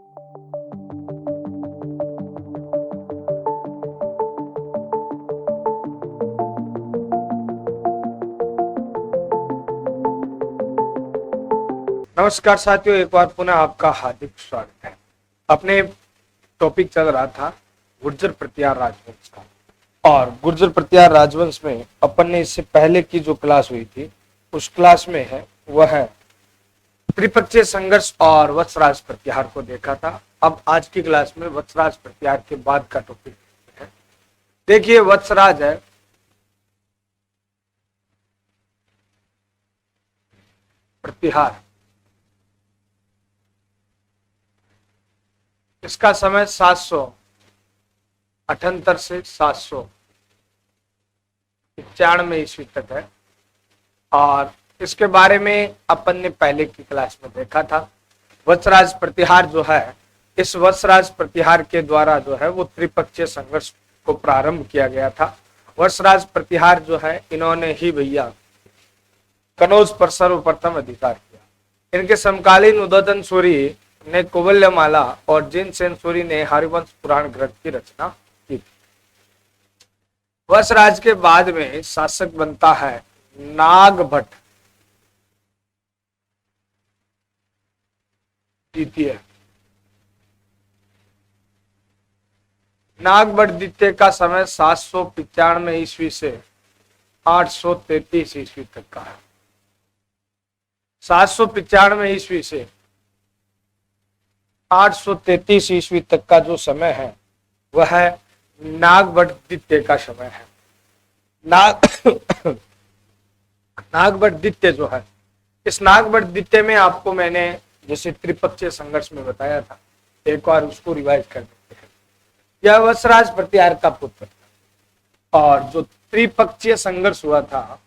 नमस्कार साथियों, एक बार पुनः आपका हार्दिक स्वागत है। अपने टॉपिक चल रहा था गुर्जर प्रतिहार राजवंश का, और गुर्जर प्रतिहार राजवंश में अपन ने इससे पहले की जो क्लास हुई थी उस क्लास में है वह है त्रिपक्षीय संघर्ष और वत्सराज प्रतिहार को देखा था। अब आज की क्लास में वत्सराज प्रतिहार के बाद का टॉपिक है। देखिए, वत्सराज है प्रतिहार, इसका समय 778 से 795 ईस्वी तक है, और इसके बारे में अपन ने पहले की क्लास में देखा था। वत्सराज प्रतिहार जो है, इस वत्सराज प्रतिहार के द्वारा जो है वो त्रिपक्षीय संघर्ष को प्रारंभ किया गया था। वत्सराज प्रतिहार जो है, इन्होंने ही भैया कनौज पर सर्वप्रथम अधिकार किया। इनके समकालीन उदयन सूरी ने कुवल्यमाला और जिनसेन सूरी ने हरिवंश पुराण ग्रंथ की रचना की थी। वत्सराज के बाद में शासक बनता है नागभट्ट द्वितीय। नागभट्ट द्वितीय का समय 795 ईस्वी से 833 ईस्वी तक का है। 795 ईस्वी से 833 ईस्वी तक का जो समय है वह है नागभट्ट द्वितीय का समय है। नागभट्ट द्वितीय जो है, इस नागभट्ट द्वितीय में आपको मैंने जैसे त्रिपक्षीय संघर्ष में बताया था, एक बार उसको रिवाइज कर देते हैं। यह वत्सराज प्रतिहार का पुत्र था, और जो त्रिपक्षीय संघर्ष हुआ था,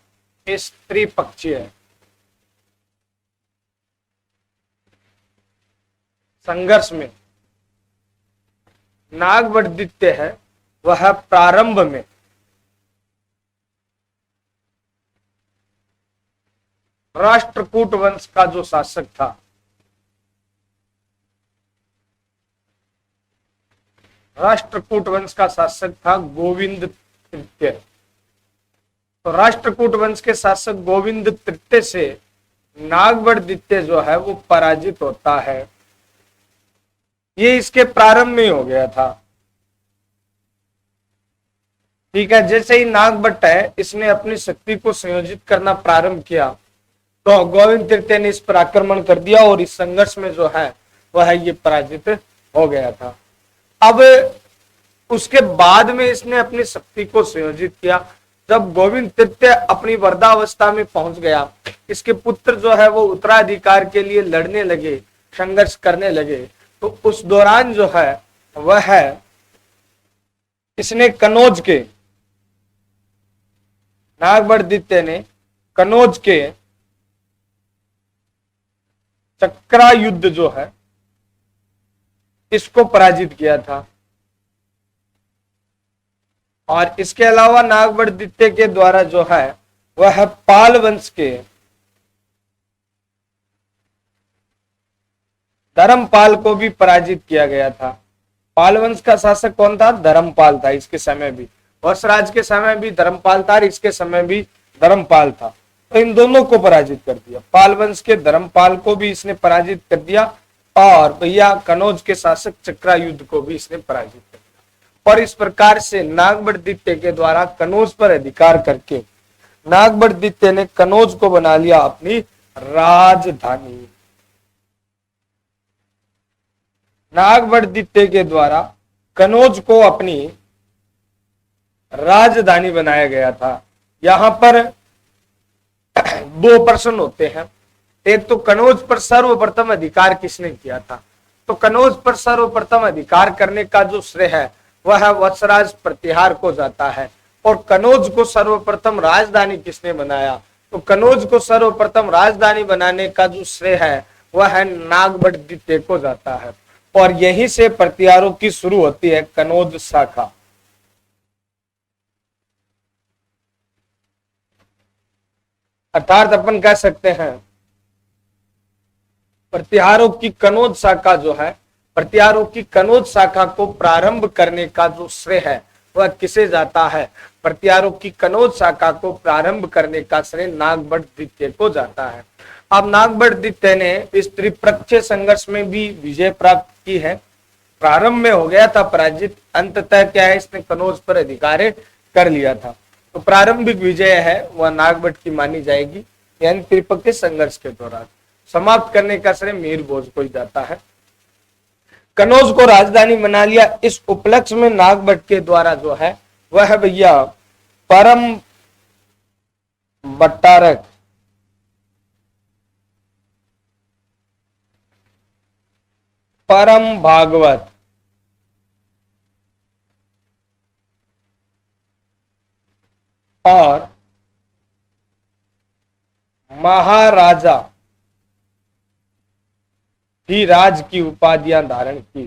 इस त्रिपक्षीय संघर्ष में नागभट्ट द्वितीय है वह प्रारंभ में राष्ट्रकूट वंश का जो शासक था, राष्ट्रकूट वंश का शासक था गोविंद तृतीय। तो राष्ट्रकूट वंश के शासक गोविंद तृतीय से नागभट्ट द्वितीय जो है वो पराजित होता है। ये इसके प्रारंभ में हो गया था। ठीक है, जैसे ही नागभट्ट है, इसने अपनी शक्ति को संयोजित करना प्रारंभ किया तो गोविंद तृतीय ने इस पर आक्रमण कर दिया, और इस संघर्ष में जो है वह ये पराजित हो गया था। अब उसके बाद में इसने अपनी शक्ति को संयोजित किया। जब गोविंद तृतीय अपनी वृद्धावस्था में पहुंच गया, इसके पुत्र जो है वो उत्तराधिकार के लिए लड़ने लगे, संघर्ष करने लगे। तो उस दौरान जो है वह है इसने कनौज के, नागभट्ट द्वितीय ने कनौज के चक्रा युद्ध जो है इसको पराजित किया था। और इसके अलावा नागभट्ट द्वितीय के द्वारा जो है वह पाल वंश के धर्मपाल को भी पराजित किया गया था। पाल वंश का शासक कौन था? धर्मपाल था। इसके समय भी वत्सराज के समय भी धर्मपाल था, इसके समय भी धर्मपाल था। तो इन दोनों को पराजित कर दिया। पाल वंश के धर्मपाल को भी इसने पराजित कर दिया, और भैया कनौज के शासक चक्रा युद्ध को भी इसने पराजित कर दिया। और इस प्रकार से नागभट्ट द्वितीय के द्वारा कनौज पर अधिकार करके नागभट्ट द्वितीय ने कनौज को बना लिया अपनी राजधानी। नागभट्ट द्वितीय के द्वारा कनौज को अपनी राजधानी बनाया गया था। यहां पर दो प्रश्न होते हैं। एक तो कनौज पर सर्वप्रथम अधिकार किसने किया था? तो कनौज पर सर्वप्रथम अधिकार करने का जो श्रेय है वह वत्सराज प्रतिहार को जाता है। और कनौज को सर्वप्रथम राजधानी किसने बनाया? तो कनौज को सर्वप्रथम राजधानी बनाने का जो श्रेय है वह है नागभट्ट द्वितीय को जाता है। और यहीं से प्रतिहारों की शुरू होती है कनौज शाखा। अर्थात अपन कह सकते हैं प्रतिहारों की कनौज शाखा जो है प्रत्यारों की कनौज शाखा को प्रारंभ करने का जो श्रेय है वह किसे जाता है? प्रत्यारों की कनौज शाखा को प्रारंभ करने का श्रेय नागभट द्वितीय को जाता है। अब नागभट द्वितीय ने इस त्रिपक्षीय संघर्ष में भी विजय प्राप्त की है। प्रारंभ में हो गया था पराजित, अंततः क्या है, इसने कनौज पर अधिकार कर लिया था। तो प्रारंभिक विजय है वह नागभट की मानी जाएगी, यानी त्रिपक्षीय संघर्ष के दौरान। समाप्त करने का श्रेय मीर भोज को ही जाता है। कनौज को राजधानी बना लिया, इस उपलक्ष्य में नागभट के द्वारा जो है वह है भैया परम बट्टारक परम भागवत और महाराजा ही राज की उपाधियां धारण की।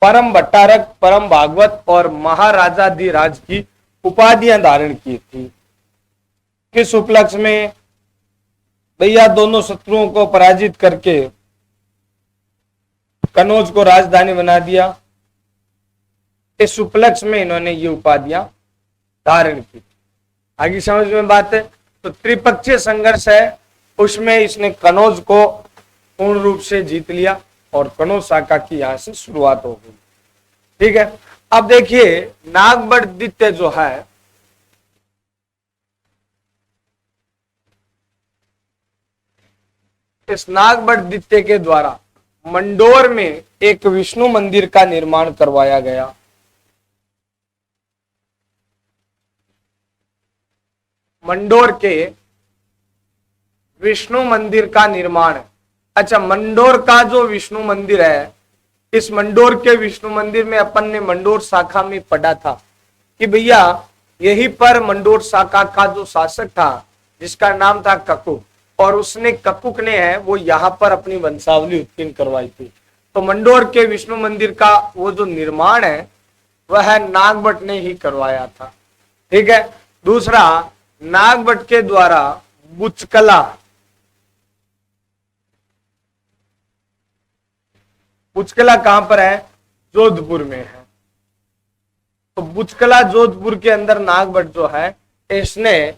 परम भट्टारक, परम भागवत और महाराजा दी राज की उपाधियां धारण की थी। किस उपलक्ष्य में? भैया दोनों शत्रुओं को पराजित करके कनौज को राजधानी बना दिया। इस उपलक्ष्य में इन्होंने ये उपाधियां धारण की। आगे समझ में बात है? तो त्रिपक्षीय संघर्ष है, उसमें इसने कनौज को पूर्ण रूप से जीत लिया और कनौज शाखा की यहां से शुरुआत हो गई। ठीक है, अब देखिए नागभट द्वितीय जो है इस नागभट द्वितीय के द्वारा मंडोर में एक विष्णु मंदिर का निर्माण करवाया गया। मंडोर के विष्णु मंदिर का निर्माण। अच्छा, मंडोर का जो विष्णु मंदिर है, इस मंडोर के विष्णु मंदिर में अपन ने मंडोर शाखा में पढ़ा था कि भैया यहीं पर मंडोर शाखा का जो शासक था जिसका नाम था ककुक, और उसने ककुक ने है वो यहाँ पर अपनी वंशावली उत्कीर्ण करवाई थी। तो मंडोर के विष्णु मंदिर का वो जो निर्माण है वह नागभट ने ही करवाया था। ठीक है, दूसरा नागभट के द्वारा बुचकला, बुचकला कहां पर है? जोधपुर में है। तो बुचकला जोधपुर के अंदर नागभट जो है इसने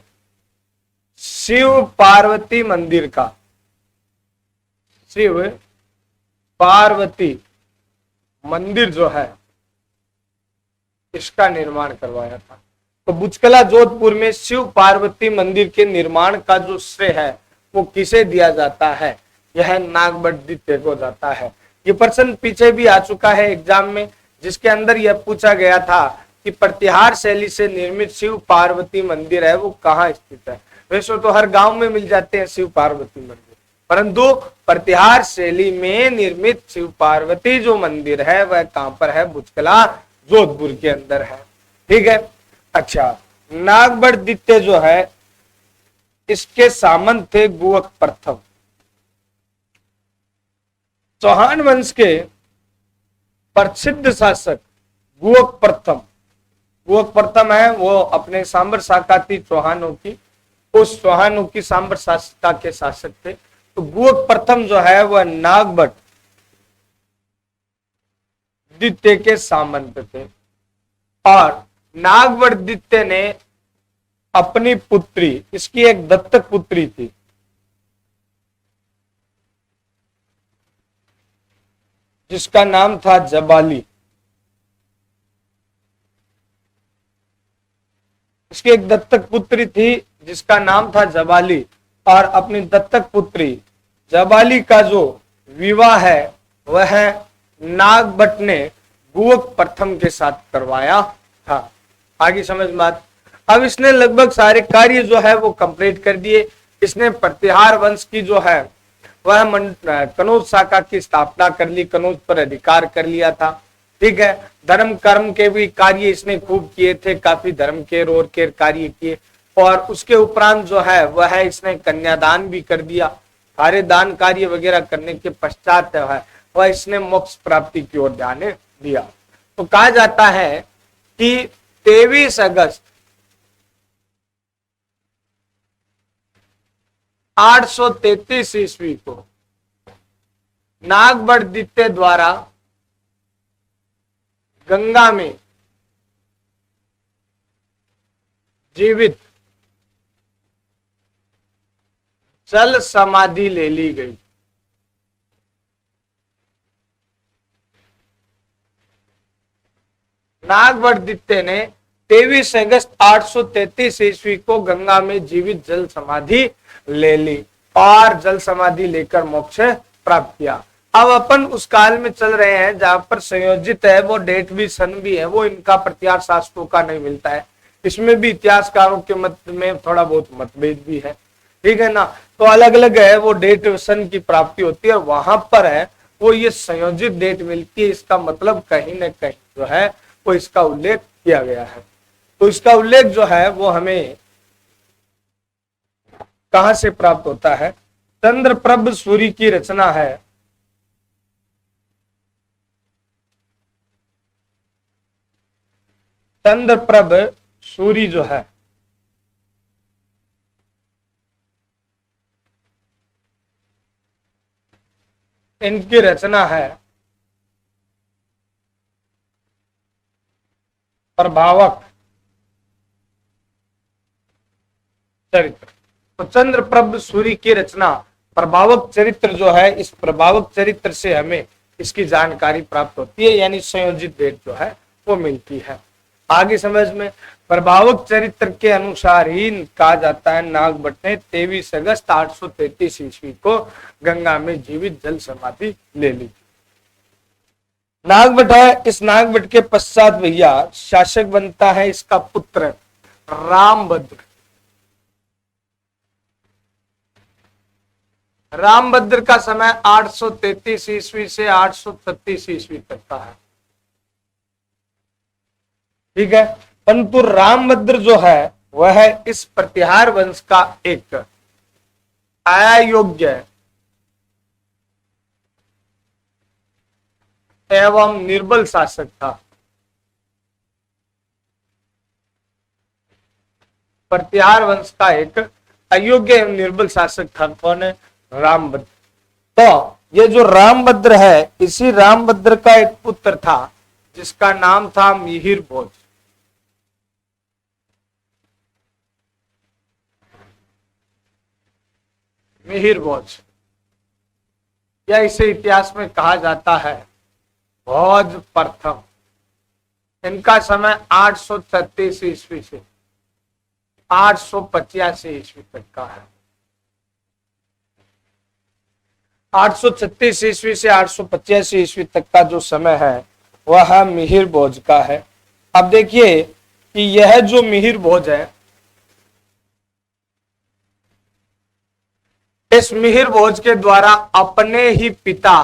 शिव पार्वती मंदिर का, शिव पार्वती मंदिर जो है इसका निर्माण करवाया था। तो बुचकला जोधपुर में शिव पार्वती मंदिर के निर्माण का जो श्रेय है वो किसे दिया जाता है? यह नागभट द्वितीय को जाता है। ये प्रश्न पीछे भी आ चुका है एग्जाम में, जिसके अंदर यह पूछा गया था कि प्रतिहार शैली से निर्मित शिव पार्वती मंदिर है वो कहाँ स्थित है। वैसे तो हर गांव में मिल जाते हैं शिव पार्वती मंदिर, परंतु प्रतिहार शैली में निर्मित शिव पार्वती जो मंदिर है वह कहां पर है? बुचकला जोधपुर के अंदर है। ठीक है, अच्छा, नागभट द्वितीय जो है इसके सामंत थे गुवक प्रथम। चौहान वंश के प्रसिद्ध शासक गुवक प्रथम, गुवक प्रथम है वो अपने सांबर शाखा थी चौहानों की, उस चौहानों की सांबर शाखा के शासक थे। तो गुवक प्रथम जो है वह नागभट द्वितीय के सामंत थे, और नागभट द्वितीय ने अपनी पुत्री, इसकी एक दत्तक पुत्री थी, जिसका नाम था जबाली। इसकी एक दत्तक पुत्री थी जिसका नाम था जबाली, और अपनी दत्तक पुत्री जबाली का जो विवाह है वह नागभट ने गुवक प्रथम के साथ करवाया था। आगे समझ बात। अब इसने लगभग सारे कार्य जो है वो कंप्लीट कर दिए। इसने प्रतिहार वंश की जो है वह कनौज शाखा की स्थापना कर ली, कनौज पर अधिकार कर लिया था। ठीक है, धर्म कर्म के भी कार्य इसने खूब किए थे, काफी धर्म के और के कार्य किए, और उसके उपरांत जो है वह है इसने कन्यादान भी कर दिया। सारे दान कार्य वगैरह करने के पश्चात है वह इसने मोक्ष प्राप्ति की ओर ध्यान दिया। तो कहा जाता है कि 23 अगस्त 833 ईस्वी को नागभट द्वितीय द्वारा गंगा में जीवित जल समाधि ले ली गई। नागवरदित्य ने 23 अगस्त 833 ईस्वी को गंगा में जीवित जल समाधि ले ली और जल समाधि लेकर मोक्ष प्राप्त किया। अब अपन उस काल में चल रहे हैं जहां पर संयोजित है, वो डेट भी सन भी है, वो इनका प्रत्यार शास्त्रों का नहीं मिलता है। इसमें भी इतिहासकारों के मत में थोड़ा बहुत मतभेद भी है, ठीक है ना। तो अलग अलग है, वो डेट सन की प्राप्ति होती है, वहां पर है वो ये संयोजित डेट मिलती है। इसका मतलब कहीं ना कहीं जो है वो इसका उल्लेख किया गया है। तो इसका उल्लेख जो है वो हमें कहां से प्राप्त होता है? चंद्रप्रभ सूर्य की रचना है। चंद्रप्रभ सूर्य जो है इनकी रचना है प्रभावक चरित्र। तो चंद्रप्रभ सूर्य की रचना प्रभावक चरित्र जो है, इस प्रभावक चरित्र से हमें इसकी जानकारी प्राप्त होती है, यानी संयोजित डेट जो है वो मिलती है। आगे समझ में, प्रभावक चरित्र के अनुसार ही कहा जाता है नागभट्ट ने 23 अगस्त 833 ईस्वी को गंगा में जीवित जल समाधि ले ली। नागभट्ट है, इस नागभट्ट के पश्चात भैया शासक बनता है इसका पुत्र रामभद्र। रामभद्र का समय 833 ईस्वी से 836 ईस्वी तक का है, ठीक है। परंतु रामभद्र जो है वह है इस प्रतिहार वंश का एक अयोग्य एवं निर्बल शासक था। प्रतिहार वंश का एक अयोग्य एवं निर्बल शासक था। कौन है? रामभद्र। तो ये जो रामभद्र है, इसी रामभद्र का एक पुत्र था जिसका नाम था मिहिर भोज। मिहिर भोज, या इसे इतिहास में कहा जाता है भोज प्रथम। इनका समय 836 ईस्वी से 885 ईस्वी तक का है। 836 ईस्वी से 885 ईस्वी तक का जो समय है वह मिहिर भोज का है। अब देखिए कि यह जो मिहिर भोज है, इस मिहिर भोज के द्वारा अपने ही पिता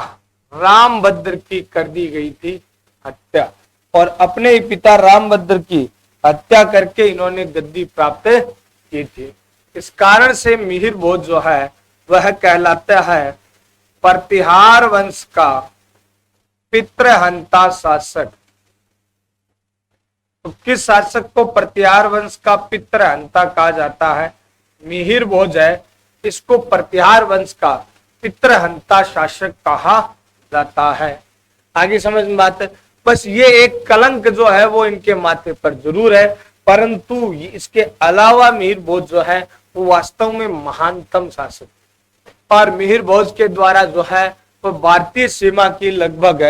रामभद्र की कर दी गई थी हत्या, और अपने ही पिता रामभद्र की हत्या करके इन्होंने गद्दी प्राप्त की थी। इस कारण से मिहिर भोज जो है वह कहलाता है प्रतिहार वंश का पितृहंता शासक। तो किस शासक को प्रतिहार वंश का पितृहंता कहा जाता है? मिहिर भोज है, इसको प्रतिहार वंश का पितृहंता शासक कहा जाता है। आगे समझ में बात है। बस ये एक कलंक जो है वो इनके माथे पर जरूर है, परंतु इसके अलावा मिहिर भोज जो है वो वास्तव में महानतम शासक, और मिहिर भोज के द्वारा जो है वो भारतीय सीमा की लगभग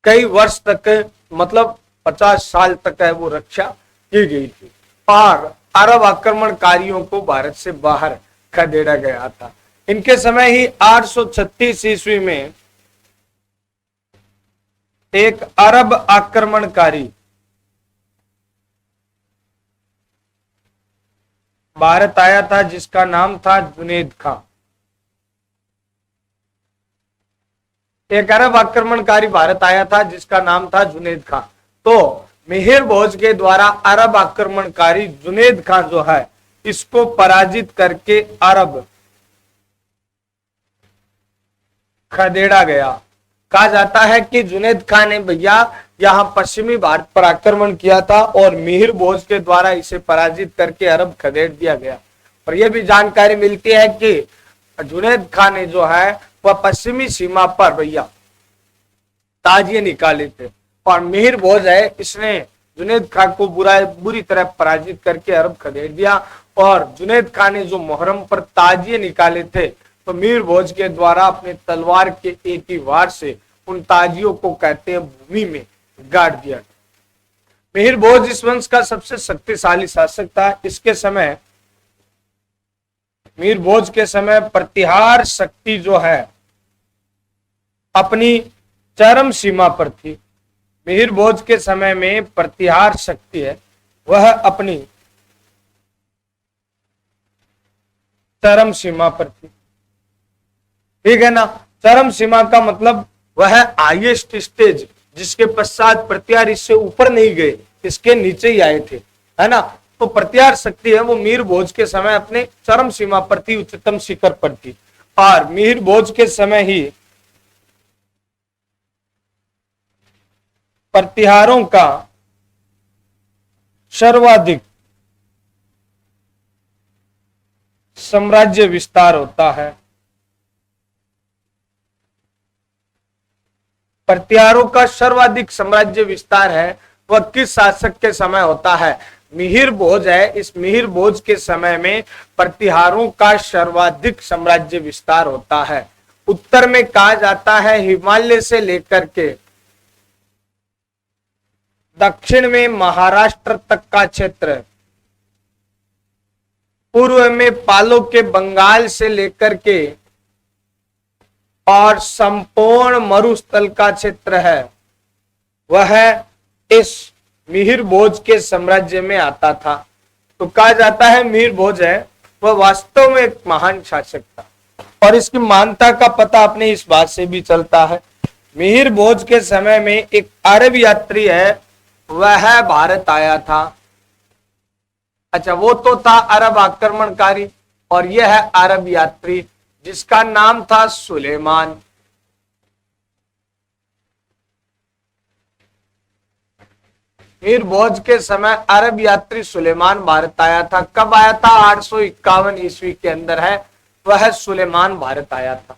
कई वर्ष तक, मतलब 50 साल तक है वो रक्षा की गई थी, और अरब आक्रमणकारियों को भारत से बाहर खदेड़ा गया था। इनके समय ही 836 ईस्वी में एक अरब आक्रमणकारी भारत आया था जिसका नाम था जुनैद खां। एक अरब आक्रमणकारी भारत आया था जिसका नाम था जुनैद खां। तो मिहिर भोज के द्वारा अरब आक्रमणकारी जुनैद खां जो है इसको पराजित करके अरब खदेड़ा गया। कहा जाता है कि जुनैद खां ने भैया यहाँ पश्चिमी भारत पर आक्रमण किया था और मिहिर भोज के द्वारा इसे पराजित करके अरब खदेड़ दिया गया। और यह भी जानकारी मिलती है कि जुनैद खां ने जो है वह पश्चिमी सीमा पर भैया ताजिए निकाले थे। और मिहिर भोज है, इसने जुनैद खान को बुरी तरह पराजित करके अरब खदेड़ दिया। और जुनैद खान ने जो मुहर्रम पर ताजिए निकाले थे, तो मिहिर भोज के द्वारा अपने तलवार के एक ही वार से उन ताजियों को कहते हैं भूमि में गाड़ दिया। मिहिर भोज इस वंश का सबसे शक्तिशाली शासक था। इसके समय, मिहिर भोज के समय प्रतिहार शक्ति जो है अपनी चरम सीमा पर थी। मिहिर भोज के समय में प्रतिहार शक्ति है वह अपनी चरम सीमा पर थी। ठीक है ना। चरम सीमा का मतलब वह हाईएस्ट स्टेज, जिसके पश्चात प्रत्यार इससे ऊपर नहीं गए, इसके नीचे ही आए थे, है ना। तो प्रत्यार शक्ति है वो मिहिर भोज के समय अपने चरम सीमा पर थी, उच्चतम शिखर पर थी। और मिहिर भोज के समय ही प्रतिहारों का सर्वाधिक साम्राज्य विस्तार होता है। प्रतिहारों का सर्वाधिक साम्राज्य विस्तार है वह किस शासक के समय होता है? मिहिर भोज है। इस मिहिर भोज के समय में प्रतिहारों का सर्वाधिक साम्राज्य विस्तार होता है। उत्तर में कहा जाता है हिमालय से लेकर के दक्षिण में महाराष्ट्र तक का क्षेत्र, पूर्व में पालों के बंगाल से लेकर के और संपूर्ण मरुस्थल का क्षेत्र है, वह इस मिहिर भोज के साम्राज्य में आता था। तो कहा जाता है मिहिर भोज है वह वास्तव में एक महान शासक था। और इसकी महानता का पता अपने इस बात से भी चलता है, मिहिर भोज के समय में एक अरब यात्री है वह भारत आया था। अच्छा, वो तो था अरब आक्रमणकारी, और यह है अरब यात्री जिसका नाम था सुलेमान। मिहिर भोज के समय अरब यात्री सुलेमान भारत आया था। कब आया था? 851 ईस्वी के अंदर है वह सुलेमान भारत आया था।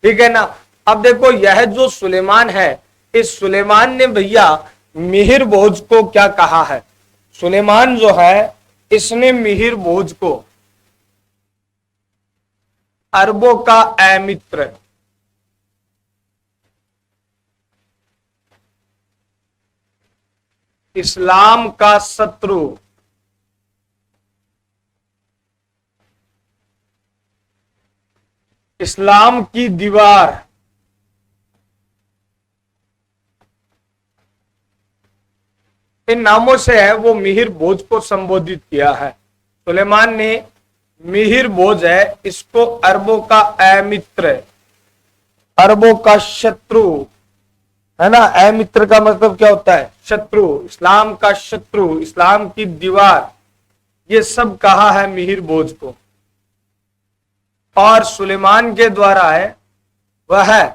ठीक है ना। अब देखो यह जो सुलेमान है, इस सुलेमान ने भैया मिहिर भोज को क्या कहा है? सुलेमान जो है इसने मिहिर भोज को अरबों का ए मित्र, इस्लाम का शत्रु, इस्लाम की दीवार, इन नामों से है वो मिहिर भोज को संबोधित किया है। सुलेमान ने मिहिर भोज है इसको अरबों का ए मित्र, अरबों का शत्रु, है ना। ए मित्र का मतलब क्या होता है? शत्रु, इस्लाम का शत्रु, इस्लाम की दीवार, ये सब कहा है मिहिर भोज को। और सुलेमान के द्वारा है वह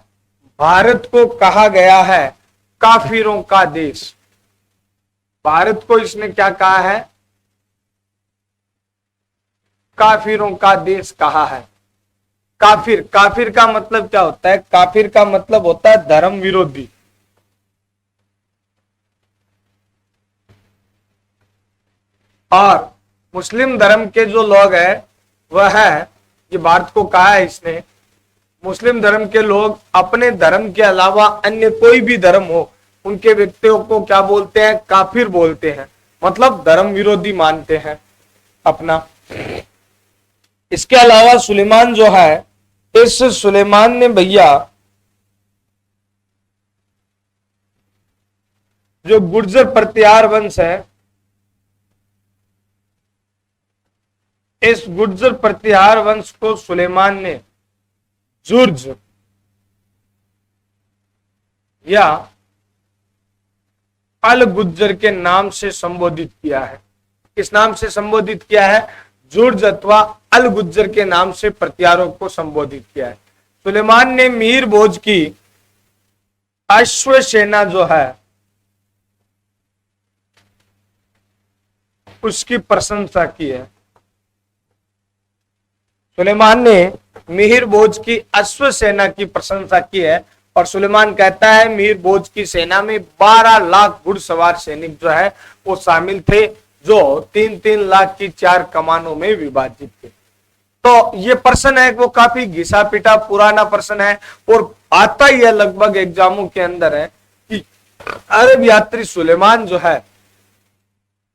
भारत को कहा गया है काफिरों का देश। भारत को इसने क्या कहा है? काफिरों का देश कहा है। काफिर, काफिर का मतलब क्या होता है? काफिर का मतलब होता है धर्म विरोधी। और मुस्लिम धर्म के जो लोग हैं वह है, ये भारत को कहा है इसने, मुस्लिम धर्म के लोग अपने धर्म के अलावा अन्य कोई भी धर्म हो उनके व्यक्तियों को क्या बोलते हैं? काफिर बोलते हैं। मतलब धर्म विरोधी मानते हैं अपना। इसके अलावा सुलेमान जो है, इस सुलेमान ने भैया जो गुर्जर प्रतिहार वंश है, इस गुर्जर प्रतिहार वंश को सुलेमान ने जुर्ज या अल गुज्जर के नाम से संबोधित किया है। किस नाम से संबोधित किया है? जुर्ज अथवा अल गुज्जर के नाम से प्रतिहारों को संबोधित किया है। सुलेमान ने मिहिर भोज की अश्व सेना जो है उसकी प्रशंसा की है। सुलेमान ने मिहिर भोज की अश्व सेना की प्रशंसा की है और सुलेमान कहता है मीर भोज की सेना में 12 लाख घुड़सवार सैनिक जो है वो शामिल थे, जो 3-3 लाख की 4 कमानों में विभाजित थे। तो ये प्रश्न है वो काफी घिसा पिटा पुराना प्रश्न है और आता ही है लगभग एग्जामों के अंदर है कि अरब यात्री सुलेमान जो है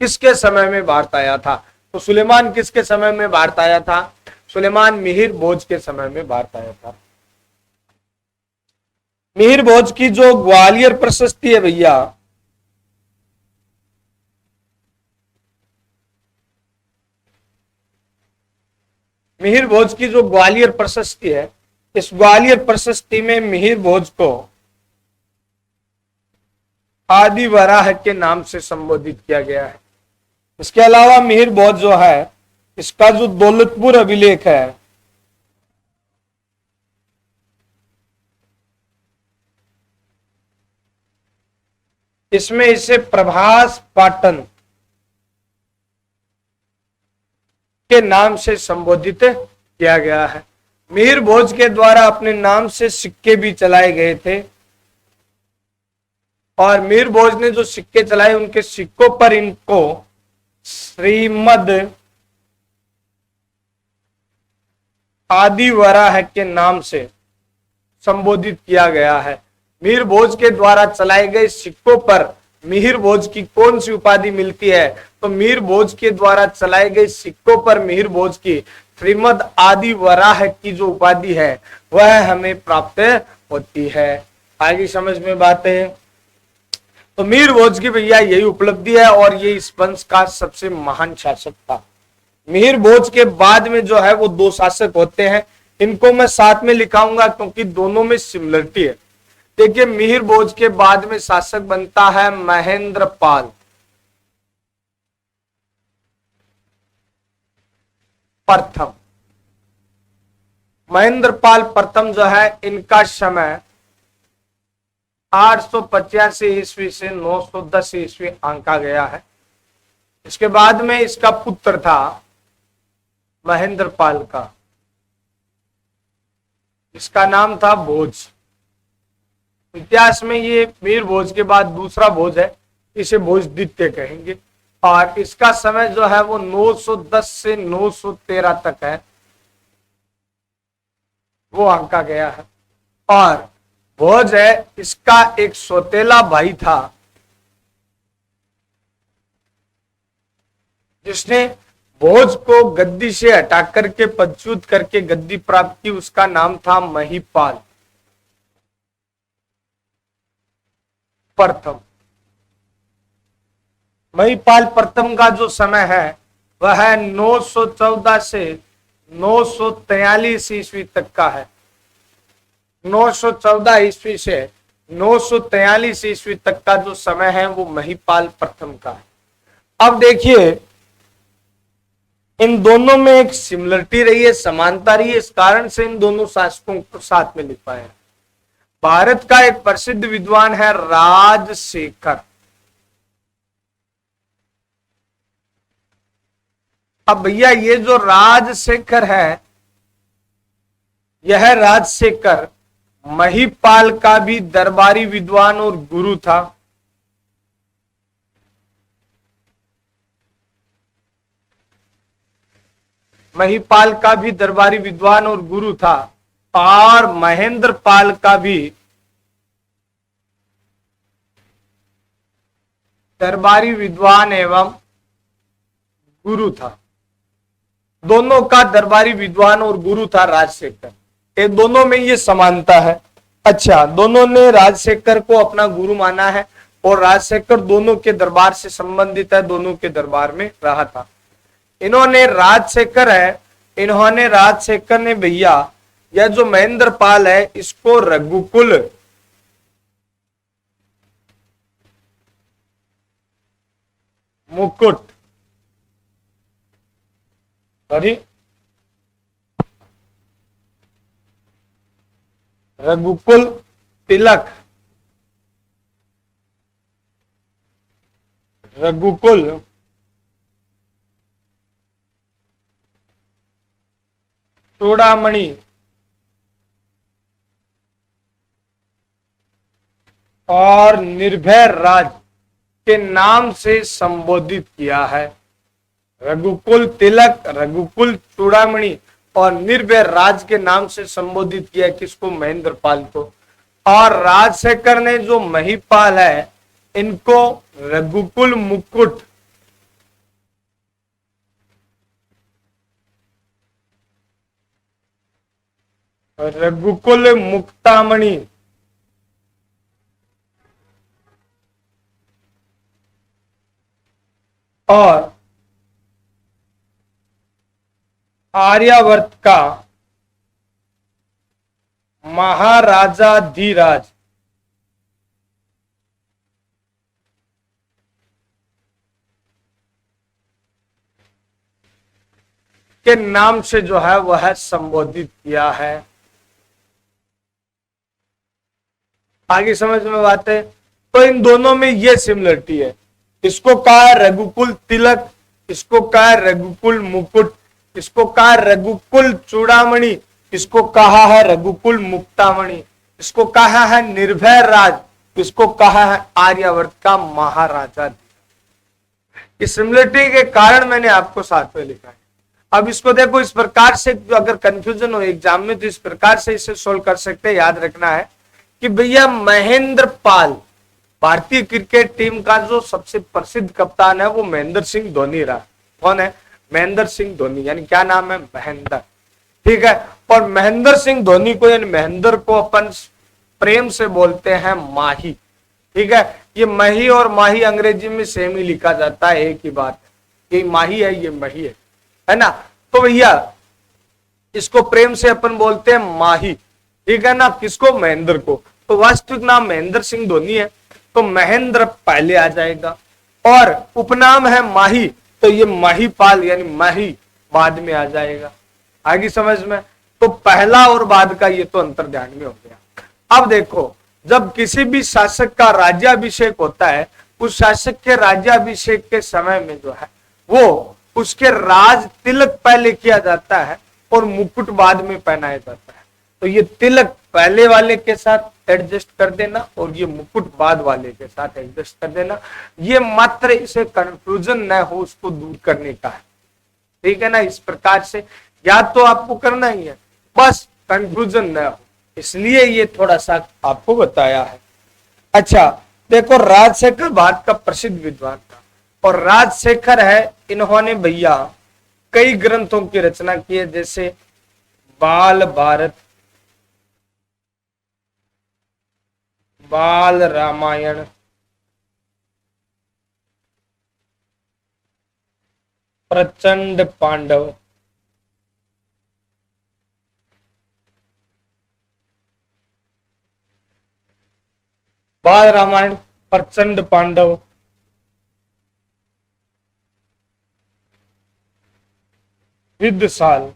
किसके समय में भारत आया था। तो सुलेमान किसके समय में भारत आया था? सुलेमान मिहिर भोज के समय में भारत आया था। मिहिर भोज की जो ग्वालियर प्रशस्ति है भैया, मिहिर भोज की जो ग्वालियर प्रशस्ति है, इस ग्वालियर प्रशस्ति में मिहिर भोज को आदि वराह के नाम से संबोधित किया गया है। इसके अलावा मिहिर भोज जो है, इसका जो दौलतपुर अभिलेख है, इसमें इसे प्रभास पाटन के नाम से संबोधित किया गया है। मिहिर भोज के द्वारा अपने नाम से सिक्के भी चलाए गए थे और मिहिर भोज ने जो सिक्के चलाए उनके सिक्कों पर इनको श्रीमद आदि वराह के नाम से संबोधित किया गया है। मिहिर भोज के द्वारा चलाए गए सिक्कों पर मिहिर भोज की कौन सी उपाधि मिलती है? तो मिहिर भोज के द्वारा चलाए गए सिक्कों पर मिहिर भोज की श्रीमद आदि वराह की जो उपाधि है वह हमें प्राप्त होती है। आगे समझ में बात है। तो मिहिर भोज की भैया यही उपलब्धि है और ये इस वंश का सबसे महान शासक था। मिहिर भोज के बाद में जो है वो 2 शासक होते हैं, इनको मैं साथ में लिखाऊंगा क्योंकि दोनों में सिमिलरिटी है। देखिए मिहिर भोज के बाद में शासक बनता है महेंद्र पाल प्रथम। महेंद्र पाल प्रथम जो है इनका समय 885 ईस्वी से 910 ईस्वी आंका गया है। इसके बाद में इसका पुत्र था महेंद्र पाल का, इसका नाम था भोज। इतिहास में ये मिहिर भोज के बाद दूसरा भोज है, इसे भोजदित्य कहेंगे और इसका समय जो है वो 910 से 913 तक है, वो आंका गया है। और भोज है इसका एक सौतेला भाई था जिसने भोज को गद्दी से हटा करके पदच्युत करके गद्दी प्राप्त की, उसका नाम था महिपाल प्रथम। महिपाल प्रथम का जो समय है वह है 914 से 943 ईस्वी तक का है। 914 ईस्वी से 943 ईस्वी तक का जो समय है वो महिपाल प्रथम का है। अब देखिए इन दोनों में एक सिमिलरिटी रही है, समानता रही है, इस कारण से इन दोनों शासकों को साथ में लिखा है। भारत का एक प्रसिद्ध विद्वान है राजशेखर। अब भैया ये जो राजशेखर है, यह राजशेखर महिपाल का भी दरबारी विद्वान और गुरु था। महिपाल का भी दरबारी विद्वान और गुरु था और महेंद्र पाल का भी दरबारी विद्वान एवं गुरु था। दोनों का दरबारी विद्वान और गुरु था राजशेखर। ये दोनों में ये समानता है। अच्छा, दोनों ने राजशेखर को अपना गुरु माना है और राजशेखर दोनों के दरबार से संबंधित है, दोनों के दरबार में रहा था। इन्होंने राजशेखर ने भैया यह जो महेंद्र पाल है इसको रघुकुल मुकुट रघुकुल तिलक, रघुकुल चूड़ामणि और निर्भय राज के नाम से संबोधित किया है। रघुकुल तिलक, रघुकुल चूड़ामणि और निर्भय राज के नाम से संबोधित किया किसको? महेंद्रपाल को। और राजशेखर ने जो महिपाल है इनको रघुकुल मुकुट, रघुकुल मुक्तामणि और आर्यावर्त का महाराजाधिराज के नाम से जो है वह संबोधित किया है। आगे समझ में बात है? तो इन दोनों में ये सिमिलरिटी है। इसको कहा है रघुकुल तिलक, इसको कहा है रघुकुल मुकुट, इसको कहा है रघुकुल चूड़ामणि, इसको कहा है रघुकुल मुक्तामणि, इसको कहा है निर्भय राज, इसको कहा है आर्यावर्त का महाराजा। इस सिमिलरिटी के कारण मैंने आपको साथ में लिखा है। अब इसको देखो इस प्रकार से, अगर कंफ्यूजन हो एग्जाम में तो इस प्रकार से इसे सोल्व कर सकते हैं। याद रखना है कि भैया महेंद्र पाल, भारतीय क्रिकेट टीम का जो सबसे प्रसिद्ध कप्तान है वो महेंद्र सिंह धोनी रहा। कौन है? महेंद्र सिंह धोनी, यानी क्या नाम है? महेंद्र। ठीक है। और महेंद्र सिंह धोनी को, यानी महेंद्र को अपन प्रेम से बोलते हैं माही। ठीक है। ये मही और माही अंग्रेजी में सेम ही लिखा जाता है, एक ही बात है। ये माही है, ये मही है ना। तो भैया इसको प्रेम से अपन बोलते हैं माही। ठीक है ना। किसको? महेंद्र को। तो वास्तविक नाम महेंद्र सिंह धोनी है, तो महेंद्र पहले आ जाएगा। और उपनाम है माही, तो ये माहीपाल यानी माही बाद में आ जाएगा। आगे समझ में? तो पहला और बाद का ये तो अंतर ध्यान में हो गया। अब देखो, जब किसी भी शासक का राज्याभिषेक होता है, उस शासक के राज्याभिषेक के समय में जो है वो उसके राज तिलक पहले किया जाता है और मुकुट बाद में पहनाया जाता है। तो ये तिलक पहले वाले के साथ एडजस्ट कर देना और ये मुकुट बाद वाले के साथ एडजस्ट कर देना। ये मात्र इसे कंफ्यूजन न हो उसको दूर करने का है। ठीक है ना। इस प्रकार से याद तो आपको करना ही है, बस कंफ्यूजन न हो, इसलिए ये थोड़ा सा आपको बताया है। अच्छा देखो, राजशेखर भारत का प्रसिद्ध विद्वान था और राजशेखर है, इन्होंने भैया कई ग्रंथों की रचना की है, जैसे बाल भारत, बाल रामायण, प्रचंड पांडव, बाल रामायण, प्रचंड पांडव, विद्वशाल,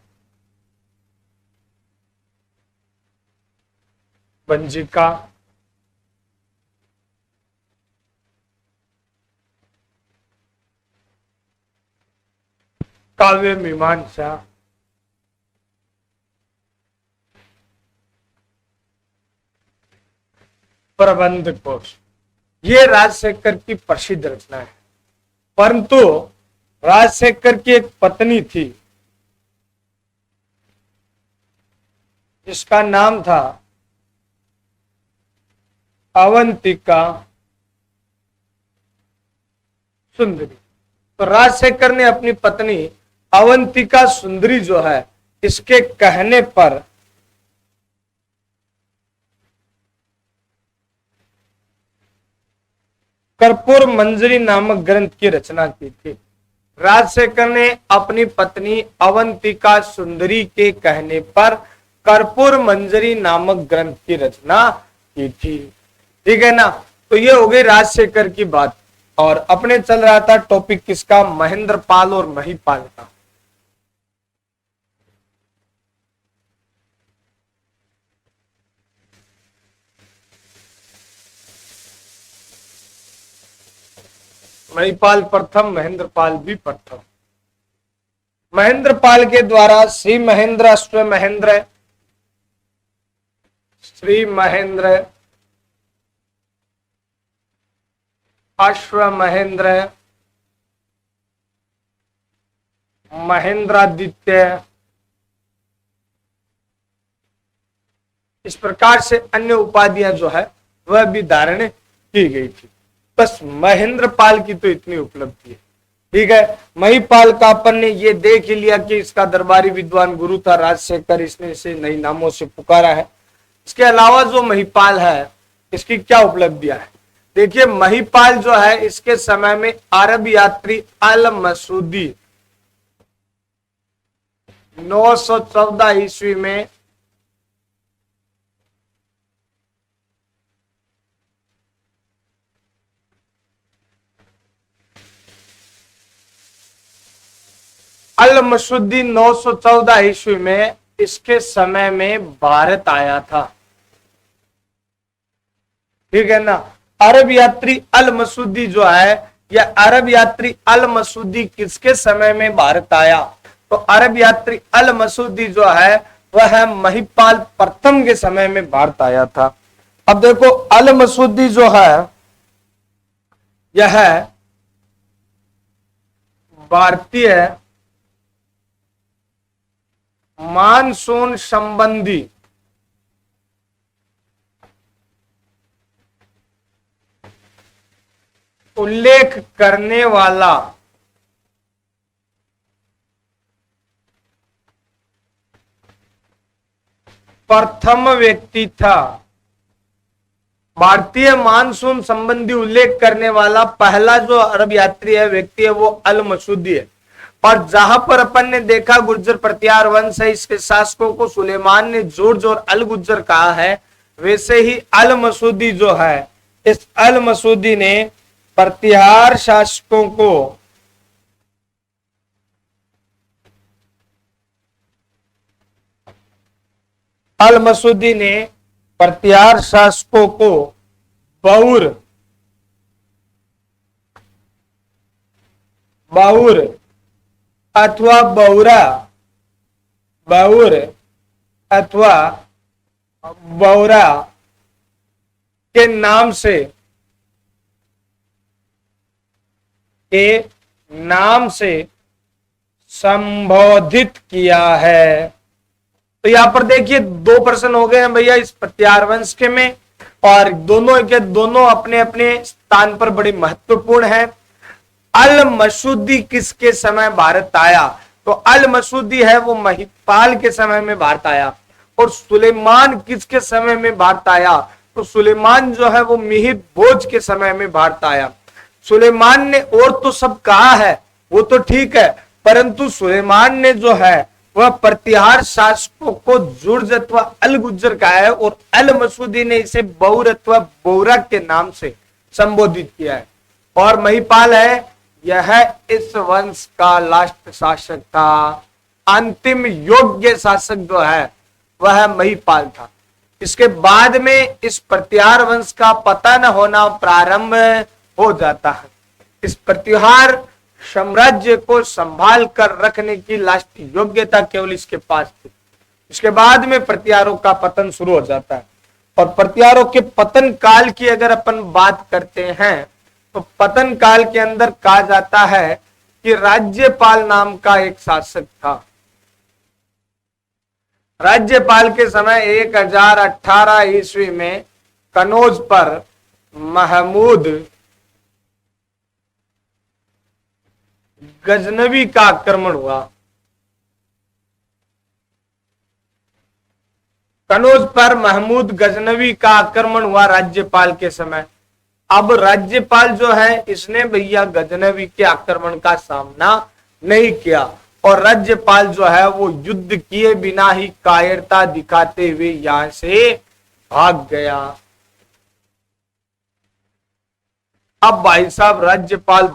वंजिका, काव्य मीमांसा, प्रबंध कोश, ये राजशेखर की प्रसिद्ध रचना है। परंतु राजशेखर की एक पत्नी थी जिसका नाम था अवंतिका सुंदरी। तो राजशेखर ने अपनी पत्नी अवंतिका सुंदरी जो है, इसके कहने पर कर्पूर मंजरी नामक ग्रंथ की रचना की थी। राजशेखर ने अपनी पत्नी अवंतिका सुंदरी के कहने पर कर्पूर मंजरी नामक ग्रंथ की रचना की थी। ठीक है ना। तो ये हो गई राजशेखर की बात। और अपने चल रहा था टॉपिक किसका? महेंद्रपाल और महिपाल का। महिपाल प्रथम, महेंद्रपाल भी प्रथम। महेंद्रपाल के द्वारा श्री महेंद्र, अश्व महेंद्र, श्री महेंद्र, अश्वमहेंद्र, महेंद्रादित्य, इस प्रकार से अन्य उपाधियां जो है वह भी धारण की गई थी। बस महेंद्रपाल की तो इतनी उपलब्धि है। ठीक है, महिपाल का अपन ने ये देख ही लिया कि इसका दरबारी विद्वान गुरु था राजशेखर, इसने इसे नई नामों से पुकारा है। इसके अलावा जो महिपाल है इसकी क्या उपलब्धियां है? देखिए, महिपाल जो है इसके समय में अरब यात्री अल मसूदी 914 ईस्वी में अल मसूदी 914 ईस्वी में इसके समय में भारत आया था। ठीक है ना। अरब यात्री अल मसूदी जो है, या अरब यात्री अल मसूदी किसके समय में भारत आया? तो अरब यात्री अल मसूदी जो है वह है महिपाल प्रथम के समय में भारत आया था। अब देखो, अल मसूदी जो है यह भारतीय मानसून संबंधी उल्लेख करने वाला प्रथम व्यक्ति था। भारतीय मानसून संबंधी उल्लेख करने वाला पहला जो अरब यात्री है, व्यक्ति है, वो अल मसूदी है। और जहां पर अपन ने देखा गुर्जर प्रतिहार वंश है, इसके शासकों को सुलेमान ने जोर्ज और अल गुज्जर कहा है, वैसे ही अल मसूदी जो है, इस अल मसूदी ने प्रतिहार शासकों को अल मसूदी ने प्रतिहार शासकों को बौर अथवा बौरा के नाम से संबोधित किया है। तो यहां पर देखिए, दो प्रश्न हो गए हैं भैया इस प्रतिहार वंश के में, और दोनों के दोनों अपने अपने स्थान पर बड़े महत्वपूर्ण हैं। अल मसूदी किसके समय भारत आया? तो अल मसूदी है वो महिपाल के समय में भारत आया। और सुलेमान किसके समय में भारत आया? तो सुलेमान जो है वो मिहिर भोज के समय में भारत आया। सुलेमान ने और तो सब कहा है, वो तो ठीक है, परंतु सुलेमान ने जो है वह प्रतिहार शासकों को जुर्ज अथवा अल गुज्जर कहा है, और अल मसूदी ने इसे बौर अथवा बौरा के नाम से संबोधित किया है। और महिपाल है, यह इस वंश का लास्ट शासक था। अंतिम योग्य शासक जो है वह महिपाल था। इसके बाद में इस प्रतिहार वंश का पतन होना प्रारंभ हो जाता है। इस प्रतिहार साम्राज्य को संभाल कर रखने की लास्ट योग्यता केवल इसके पास थी। इसके बाद में प्रतिहारों का पतन शुरू हो जाता है। और प्रतिहारों के पतन काल की अगर अपन बात करते हैं, तो पतन काल के अंदर कहा जाता है कि राज्यपाल नाम का एक शासक था। राज्यपाल के समय 1018 ईस्वी में कनौज पर महमूद गजनवी का आक्रमण हुआ। कनौज पर महमूद गजनवी का आक्रमण हुआ राज्यपाल के समय। अब राज्यपाल जो है इसने भैया गजनवी के आक्रमण का सामना नहीं किया, और राज्यपाल जो है वो युद्ध किए बिना ही कायरता दिखाते हुए यहां से भाग गया। अब भाई साहब राज्यपाल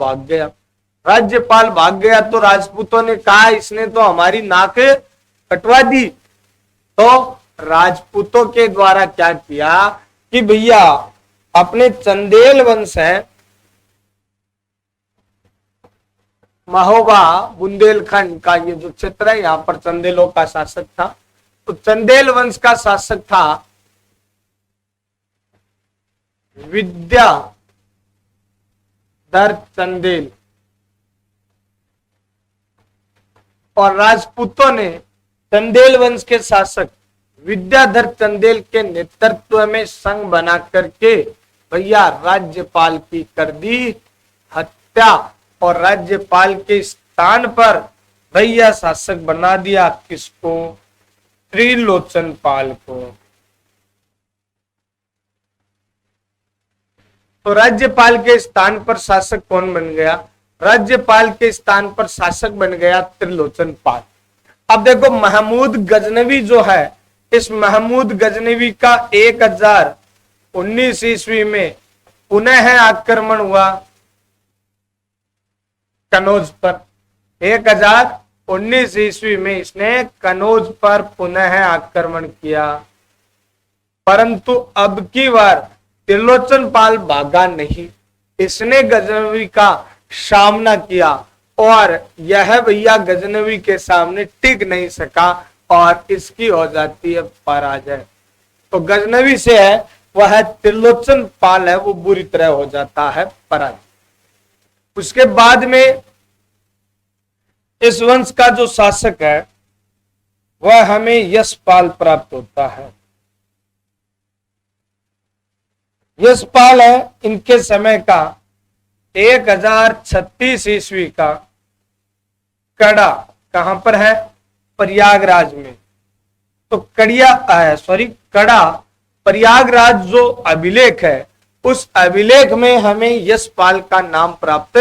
भाग गया तो राजपूतों ने कहा इसने तो हमारी नाक कटवा दी। तो राजपूतों के द्वारा क्या किया कि भैया अपने चंदेल वंश है, महोबा बुंदेलखंड का ये जो क्षेत्र है, यहां पर चंदेलों का शासक था। तो चंदेल वंश का शासक था, धर चंदेल और राजपूतों ने चंदेल वंश के शासक विद्याधर चंदेल के नेतृत्व में संघ बना करके भैया राज्यपाल की कर दी हत्या और राज्यपाल के स्थान पर भैया शासक बना दिया किसको? त्रिलोचन पाल को। तो राज्यपाल के स्थान पर शासक कौन बन गया? राज्यपाल के स्थान पर शासक बन गया त्रिलोचन पाल। अब देखो महमूद गजनवी जो है, इस महमूद गजनवी का 1019 ईस्वी में पुनः आक्रमण हुआ कनौज पर। 1019 ईस्वी में इसने कनौज पर पुनः आक्रमण किया, परंतु अब की बार त्रिलोचन पाल भागा नहीं, इसने गजनवी का सामना किया और यह भैया गजनवी के सामने टिक नहीं सका और इसकी हो जाती है पराजय। तो गजनवी से है वह त्रिलोचन पाल है, वो बुरी तरह हो जाता है पराजय। उसके बाद में इस वंश का जो शासक है वह हमें यशपाल प्राप्त होता है। यशपाल है इनके समय का 1036 ईस्वी का। कड़ा कहां पर है? प्रयागराज में। तो कड़ा प्रयागराज जो अभिलेख है, उस अभिलेख में हमें यशपाल का नाम प्राप्त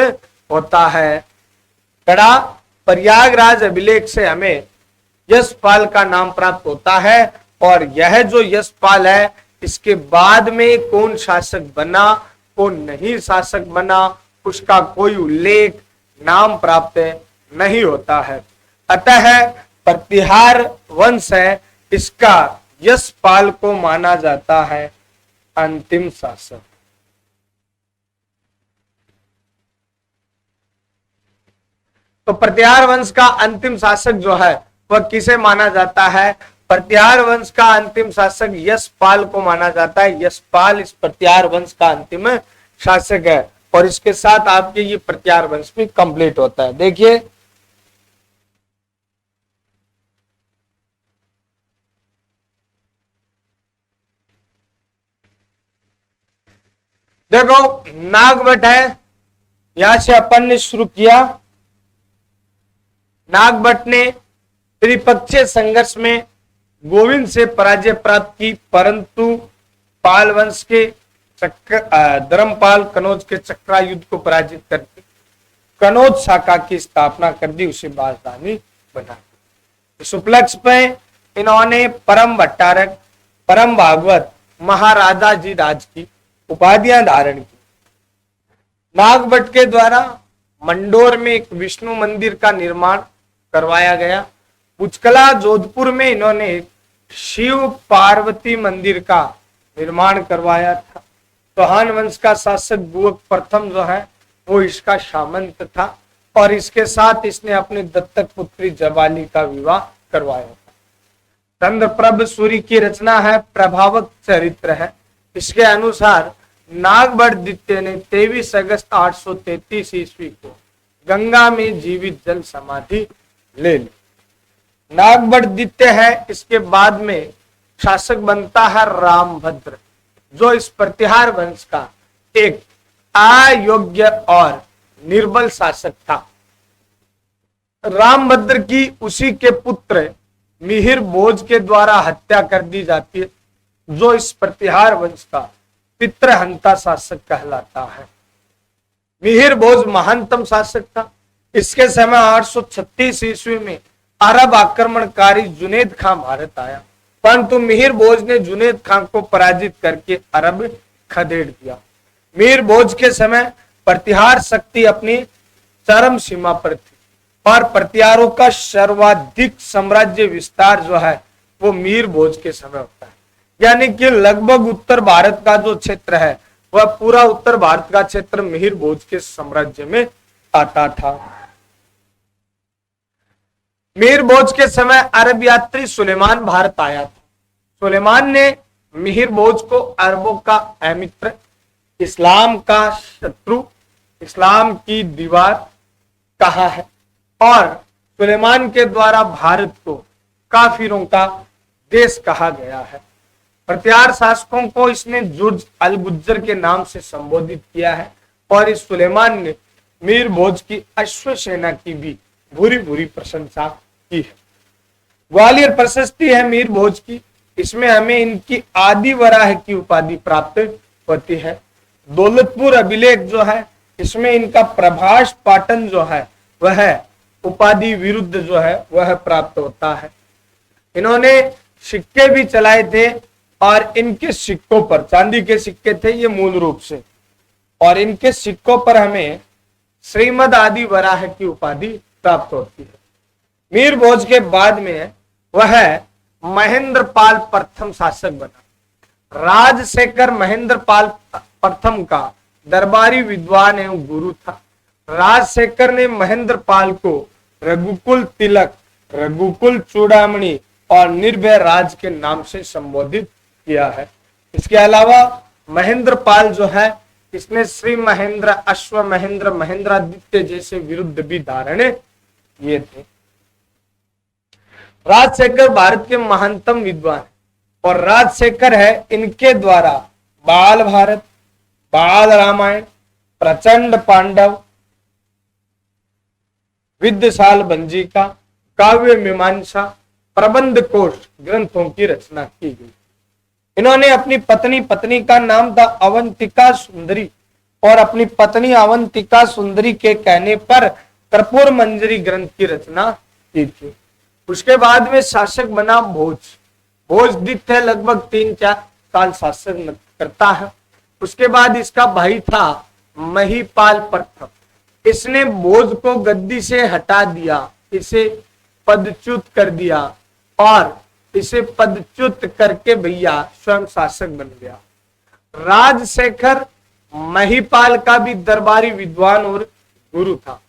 होता है। कड़ा प्रयागराज अभिलेख से हमें यशपाल का नाम प्राप्त होता है और यह जो यशपाल है इसके बाद में कौन शासक बना, कौन नहीं शासक बना, उसका कोई उल्लेख नाम प्राप्त नहीं होता है। अतः प्रतिहार वंश है, इसका यशपाल को माना जाता है अंतिम शासक। तो प्रतिहार वंश का अंतिम शासक जो है वह किसे माना जाता है? प्रतिहार वंश का अंतिम शासक यशपाल को माना जाता है। यशपाल इस प्रतिहार वंश का अंतिम शासक है और इसके साथ आपके ये प्रतिहार वंश भी कंप्लीट होता है। देखिए देखो नागभट्ट है, यहां से अपन ने शुरू किया। नागभट्ट ने त्रिपक्षीय संघर्ष में गोविंद से पराजय प्राप्त की, परंतु पाल वंश के धर्मपाल कनौज के चक्रा युद्ध को पराजित करके कनौज शाखा की स्थापना कर दी, उसे राजधानी बना दी। इस उपलक्ष्य में इन्होंने परम भट्टारक, परम भागवत, महाराजा जी राज की उपाधियां धारण की। नागभट्ट के द्वारा मंडोर में एक विष्णु मंदिर का निर्माण करवाया गया। उचकला जोधपुर में इन्होंने शिव पार्वती मंदिर का निर्माण करवाया था। चौहान वंश का शासक बुअक प्रथम जो है वो इसका सामंत था और इसके साथ इसने अपनी दत्तक पुत्री जवाली का विवाह करवाया था। चंद्रप्रभ सूर्य की रचना है, प्रभावक चरित्र है। इसके अनुसार नागभट्ट द्वितीय ने 23 अगस्त 833 ईस्वी को गंगा में जीवित जल समाधि ले ली। नागभट्ट द्वितीय है, इसके बाद में शासक बनता है रामभद्र, जो इस प्रतिहार वंश का एक अयोग्य और निर्बल शासक था। रामभद्र की उसी के पुत्र मिहिर भोज के द्वारा हत्या कर दी जाती है, जो इस प्रतिहार वंश का पितृहंता शासक कहलाता है। मिहिर भोज महानतम शासक था। इसके समय 836 ईस्वी में अरब आक्रमणकारी जुनेद खां भारत आया, परंतु मिहिर भोज ने जुनेद खां को पराजित करके अरब खदेड़ दिया। मिहिर भोज के समय प्रतिहार शक्ति अपनी चरम सीमा पर थी और प्रतिहारों का सर्वाधिक साम्राज्य विस्तार जो है वो मिहिर भोज के समय होता है। यानी कि लगभग उत्तर भारत का जो क्षेत्र है वह पूरा उत्तर भारत का क्षेत्र मिहिर भोज के साम्राज्य में आता था। मिहिर भोज के समय अरब यात्री सुलेमान भारत आया था। सुलेमान ने मिहिर भोज को अरबों का अमित्र, इस्लाम का शत्रु, इस्लाम की दीवार कहा है, और सुलेमान के द्वारा भारत को काफिरों का देश कहा गया है। प्रत्यार शासकों को इसने जुर्ज अल गुज्जर के नाम से संबोधित किया है, और इस सुलेमान ने मीर भोज की अश्व सेना की भी बुरी बुरी प्रशंसा की है। ग्वालियर प्रशस्ति है मीर भोज की, इसमें हमें इनकी आदि वराह की उपाधि प्राप्त होती है। दौलतपुर अभिलेख जो है, इसमें इनका प्रभाष पाटन जो है वह उपाधि विरुद्ध जो है वह प्राप्त होता है। इन्होंने सिक्के भी चलाए थे, और इनके सिक्कों पर, चांदी के सिक्के थे ये मूल रूप से, और इनके सिक्कों पर हमें श्रीमद आदि वराह की उपाधि प्राप्त होती है। मीर भोज के बाद में वह महेंद्र पाल प्रथम शासक बना। राजशेखर महेंद्र पाल प्रथम का दरबारी विद्वान एवं गुरु था। राजशेखर ने महेंद्र पाल को रघुकुल तिलक, रघुकुल चूड़ामणि और निर्भय राज के नाम से संबोधित किया है। इसके अलावा महेंद्र पाल जो है, इसने श्री महेंद्र, अश्व महेंद्र, महेंद्रादित्य जैसे विरुद्ध भी धारण किए थे। राजशेखर भारत के महानतम विद्वान, और राजशेखर है इनके द्वारा बाल भारत, बाल रामायण, प्रचंड पांडव, विद्यशाल भंजिका, काव्य मीमांसा, प्रबंध कोश ग्रंथों की रचना की गई। इन्होंने अपनी पत्नी का नाम था अवंतिका सुंदरी, और अपनी पत्नी अवंतिका सुंदरी के कहने पर कर्पूर मंजरी ग्रंथ की रचना की थी। उसके बाद में शासक बना भोज। भोजदित्य लगभग 3-4 साल शासन करता है। उसके बाद इसका भाई था महिपाल प्रथम, इसने भोज को गद्दी से हटा दिया, इसे पदच्युत कर दिया, और इसे पदच्युत करके भैया स्वयं शासक बन गया। राजशेखर महिपाल का भी दरबारी विद्वान और गुरु था।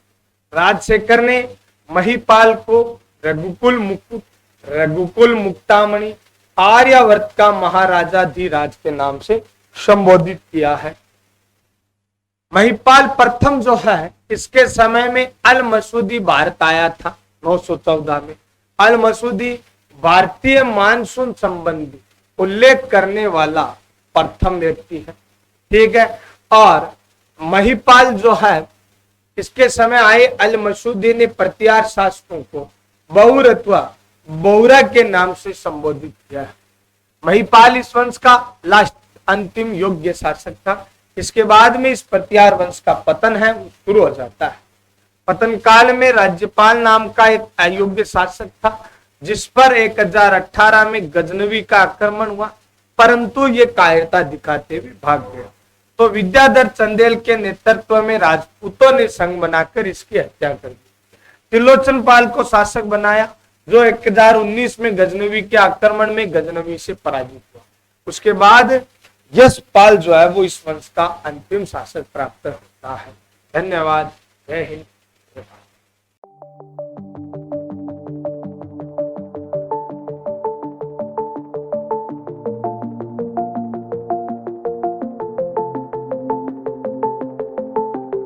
राजशेखर ने महिपाल को रघुकुल मुकुट, रघुकुल मुक्तामणि, आर्यावर्त का महाराजाधिराज के नाम से संबोधित किया है। महिपाल प्रथम जो है, इसके समय में अल मसूदी भारत आया था 914 में। अल मसूदी भारतीय मानसून संबंधी उल्लेख करने वाला प्रथम व्यक्ति है, ठीक है। और महिपाल जो है, इसके समय आए अल मसूदी ने प्रत्यार शासकों को बहुर अथवा बहुरा के नाम से संबोधित किया है। महिपाल इस वंश का लास्ट अंतिम योग्य शासक था। इसके बाद में इस प्रत्यार वंश का पतन है शुरू हो जाता है। पतन काल में राज्यपाल नाम का एक अयोग्य शासक था, जिस पर 1018 में गजनवी का आक्रमण हुआ, परंतु ये कायरता दिखाते हुए भाग गया। तो विद्याधर चंदेल के नेतृत्व में राजपूतों ने संघ बनाकर इसकी हत्या कर दी। त्रिलोचन पाल को शासक बनाया, जो 1019 में गजनवी के आक्रमण में गजनवी से पराजित हुआ। उसके बाद यशपाल जो है वो इस वंश का अंतिम शासक प्राप्त होता है। धन्यवाद। जय हिंद।